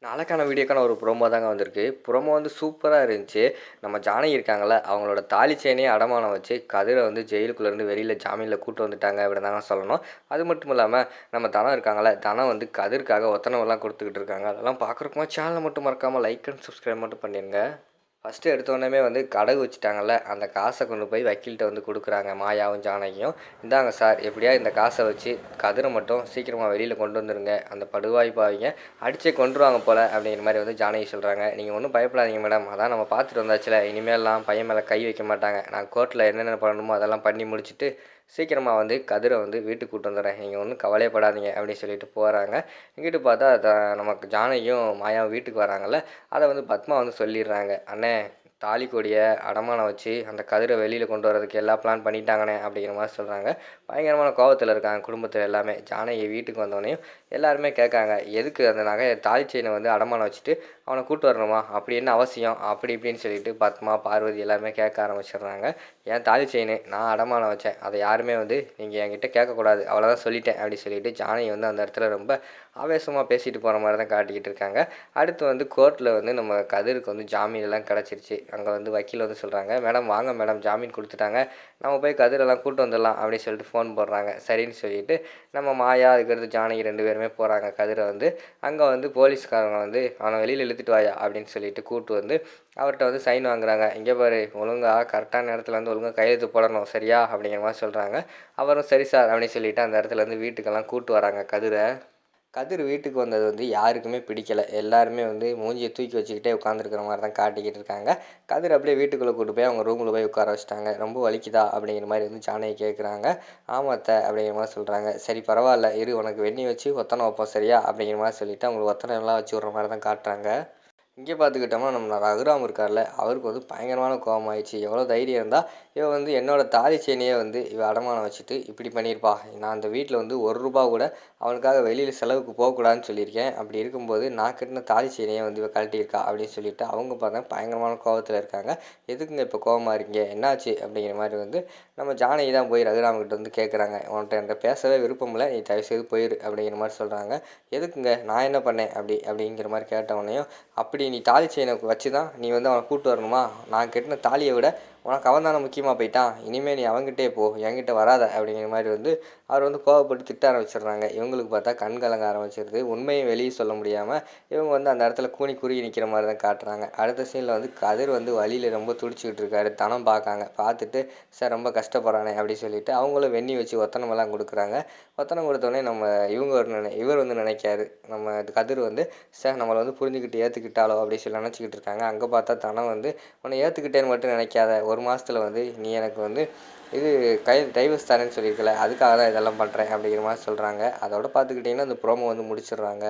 நாளைக்கான வீடியோக்கான ஒரு ப்ரோமோ தாங்க வந்திருக்கு. ப்ரோமோ வந்து சூப்பரா இருந்துச்சு. நம்ம ஜானகி இருக்காங்கல்ல, அவங்களோட தாலி செயினையே அடமானம் வச்சு கதிர வந்து ஜெயிலுக்குள்ளேருந்து வெளியில ஜாமீன்ல கூட்டு வந்துட்டாங்க அப்படின்னு தாங்க சொல்லணும். அது மட்டும் இல்லாம நம்ம தனம் இருக்காங்கல்ல, தனம் வந்து கதிருக்காக ஒத்தனவெல்லாம் குடுத்துக்கிட்டு இருக்காங்க. அதெல்லாம் பார்க்குறக்குமா சேனலை மட்டும் மறக்காம லைக் அண்ட் சப்ஸ்கிரைப் மட்டும் பண்ணிருங்க. ஃபஸ்ட்டு எடுத்தோடனே வந்து கடகு வச்சுட்டாங்கல்ல, அந்த காசை கொண்டு போய் வக்கீல்கிட்ட வந்து கொடுக்குறாங்க மாயாவும் ஜானகியும். இந்தாங்க சார், எப்படியா இந்த காசை வச்சு கதிரை மட்டும் சீக்கிரமாக வெளியில் கொண்டு வந்துருங்க, அந்த படுவாய்ப்பாவிங்க அடிச்சே கொண்டுருவாங்க போல் அப்படிங்கிற மாதிரி வந்து ஜானகி சொல்கிறாங்க. நீங்கள் ஒன்றும் பயப்படாதீங்க மேடம், அதான் நம்ம பார்த்துட்டு வந்தாச்சுல, இனிமேல்லாம் பையன் மேலே கை வைக்க மாட்டாங்க. நான் கோர்ட்டில் என்னென்ன பண்ணணுமோ அதெல்லாம் பண்ணி முடிச்சுட்டு சீக்கிரமாக வந்து கதிரை வந்து வீட்டுக்கு கூட்டு வந்துடுறேன், நீங்கள் ஒன்றும் கவலையப்படாதீங்க அப்படின்னு சொல்லிட்டு போகிறாங்க. இங்கிட்டு பார்த்தா நமக்கு ஜானகியும் மாயாவும் வீட்டுக்கு வராங்கல்ல, அதை வந்து பத்மா வந்து சொல்லிடுறாங்க. அண்ணே, தாலி கொடியை அடமானம் வச்சு அந்த கதிரை வெளியில் கொண்டு வரதுக்கு எல்லா பிளான் பண்ணிட்டாங்கண்ணே அப்படிங்கிற மாதிரி சொல்கிறாங்க. பயங்கரமான கோபத்தில் இருக்காங்க குடும்பத்தில் எல்லாமே. ஜானகி வீட்டுக்கு வந்தோடனையும் எல்லாருமே கேட்காங்க, எதுக்கு அந்த நகை தாலி செயினை வந்து அடமானம் வச்சுட்டு அவனை கூட்டு வரணுமா, அப்படி என்ன அவசியம் அப்படி இப்படின்னு சொல்லிட்டு பத்மா பார்வதி எல்லாருமே கேட்க ஆரம்பிச்சிடுறாங்க. ஏன் தாலி செயின் நான் அடமானம் வச்சேன், அதை யாருமே வந்து நீங்கள் என்கிட்ட கேட்கக்கூடாது, அவ்வளோதான் சொல்லிட்டேன் அப்படி சொல்லிட்டு ஜானகி வந்து அந்த இடத்துல ரொம்ப ஆவேசமாக பேசிட்டு போகிற மாதிரி தான் காட்டிக்கிட்டு இருக்காங்க. அடுத்து வந்து கோர்ட்டில் வந்து நம்ம கதிருக்கு வந்து ஜாமீன் கிடச்சிருச்சு. அங்கே வந்து வக்கீல் வந்து சொல்கிறாங்க, மேடம் வாங்க மேடம், ஜாமீன் கொடுத்துட்டாங்க, நம்ம போய் கதிரெல்லாம் கூட்டு வந்துடலாம் அப்படின்னு சொல்லிட்டு ஃபோன் போடுறாங்க. சரின்னு சொல்லிட்டு நம்ம மாயா அதுக்கடுத்து ஜானகி 2 பேருமே போகிறாங்க கதிரை வந்து. அங்கே வந்து போலீஸ்காரங்க வந்து அவனை வெளியில் இழுத்துட்டு வாயா அப்படின்னு சொல்லிட்டு கூட்டு வந்து அவர்கிட்ட வந்து சைன் வாங்குறாங்க. இங்கே பாரு, ஒழுங்காக கரெக்டான நேரத்தில் வந்து ஒழுங்காக கையெழுத்து போடணும் சரியா அப்படிங்கிற மாதிரி சொல்கிறாங்க. அவரும் சரி சார் அப்படின்னு சொல்லிட்டு அந்த இடத்துல வந்து வீட்டுக்கெல்லாம் கூட்டு வராங்க கதிரை. கதிர் வீட்டுக்கு வந்தது வந்து யாருக்குமே பிடிக்கலை. எல்லாருமே வந்து மூஞ்சியை தூக்கி வச்சுக்கிட்டே உட்காந்துருக்கிற மாதிரி தான் காட்டிக்கிட்டு இருக்காங்க. கதிர் அப்படியே வீட்டுக்குள்ளே கூட்டு போய் அவங்க ரூமில் போய் உட்கார வச்சுட்டாங்க. ரொம்ப வலிக்குதா அப்படிங்கிற மாதிரி வந்து ஜானகி கேட்குறாங்க. ஆமாத்த அப்படிங்கிற மாதிரி சொல்கிறாங்க. சரி பரவாயில்ல இரு, உனக்கு வெந்நி வச்சு ஒத்தனை வைப்போம் சரியா அப்படிங்கிற மாதிரி சொல்லிவிட்டு அவங்களுக்கு ஒத்தனை எல்லாம் வச்சு விட்ற மாதிரி தான் காட்டுறாங்க. இங்கே பார்த்துக்கிட்டோம்னா நம்ம ரகுராம் இருக்கார்ல, அவருக்கு வந்து பயங்கரமான கோபம் ஆயிடுச்சு. எவ்வளோ தைரியம் இருந்தால் இவன் வந்து என்னோடய தாலி செயினையே வந்து இவன் அடமானம் வச்சுட்டு இப்படி பண்ணியிருப்பா. நான் அந்த வீட்டில் வந்து ₹1 கூட அவனுக்காக வெளியில் செலவுக்கு போகக்கூடாதுன்னு சொல்லியிருக்கேன். அப்படி இருக்கும்போது நான் கட்டின தாலி செயினையே வந்து இவன் கழட்டியிருக்கா அப்படின்னு சொல்லிட்டு அவங்க பார்த்தா பயங்கரமான கோபத்தில் இருக்காங்க. எதுக்குங்க இப்போ கோபமாக இருக்கீங்க, என்னாச்சு அப்படிங்கிற மாதிரி வந்து நம்ம ஜானகி தான் போய் ரகுராம்கிட்ட வந்து கேட்குறாங்க. உன்கிட்ட என்கிட்ட பேசவே விருப்பம் இல்லை, நீ தயவுசெய்து போயிரு அப்படிங்கிற மாதிரி சொல்கிறாங்க. எதுக்குங்க, நான் என்ன பண்ணேன் அப்படிங்கிற மாதிரி கேட்டவனையும், அப்படி நீ தாலி செயினை வச்சு தான் நீ வந்து அவனை கூப்பிட்டு வரணுமா, நான் கட்டின தாலியை விட உனக்கு அவன் தானே முக்கியமாக போயிட்டான், இனிமேல் நீ அவங்ககிட்டே போ, என்கிட்ட வராத அப்படிங்கிற மாதிரி வந்து அவர் வந்து கோவப்பட்டு திட்ட ஆரம்பிச்சிடுறாங்க. இவங்களுக்கு பார்த்தா கண் கலங்க ஆரம்பிச்சிருது. உண்மையும் வெளியே சொல்ல முடியாமல் இவங்க வந்து அந்த இடத்துல கூனி குறுகி நிற்கிற மாதிரி தான் காட்டுறாங்க. அடுத்த சீனில் வந்து கதிர் வந்து வழியில் ரொம்ப துடிச்சிக்கிட்டு இருக்காரு. தனம் பார்க்காங்க. பார்த்துட்டு சார் ரொம்ப கஷ்டப்படுறானே அப்படின்னு சொல்லிட்டு அவங்களும் வெந்நி வச்சு ஒத்தனமெல்லாம் கொடுக்குறாங்க. ஒத்தனம் கொடுத்தோடனே நம்ம இவர் வந்து நினைக்காரு, நம்ம கதிர் வந்து சார் நம்மளை வந்து புரிஞ்சுக்கிட்டு ஏற்றுக்கிட்டாலோ அப்படின்னு சொல்லி நினச்சிக்கிட்டு இருக்காங்க. அங்கே பார்த்தா தனம் வந்து உன்னை ஏற்றுக்கிட்டேன்னு மட்டும் நினைக்காத, 1 மாதத்தில் வந்து நீ எனக்கு வந்து இது டைவர்ஸ் தரேன்னு சொல்லியிருக்கல, அதுக்காக தான் இதெல்லாம் பண்ணுறேன் அப்படிங்கிற மாதிரி சொல்கிறாங்க. அதோட பார்த்துக்கிட்டிங்கன்னா அந்த ப்ரோமோ வந்து முடிச்சிடுறாங்க.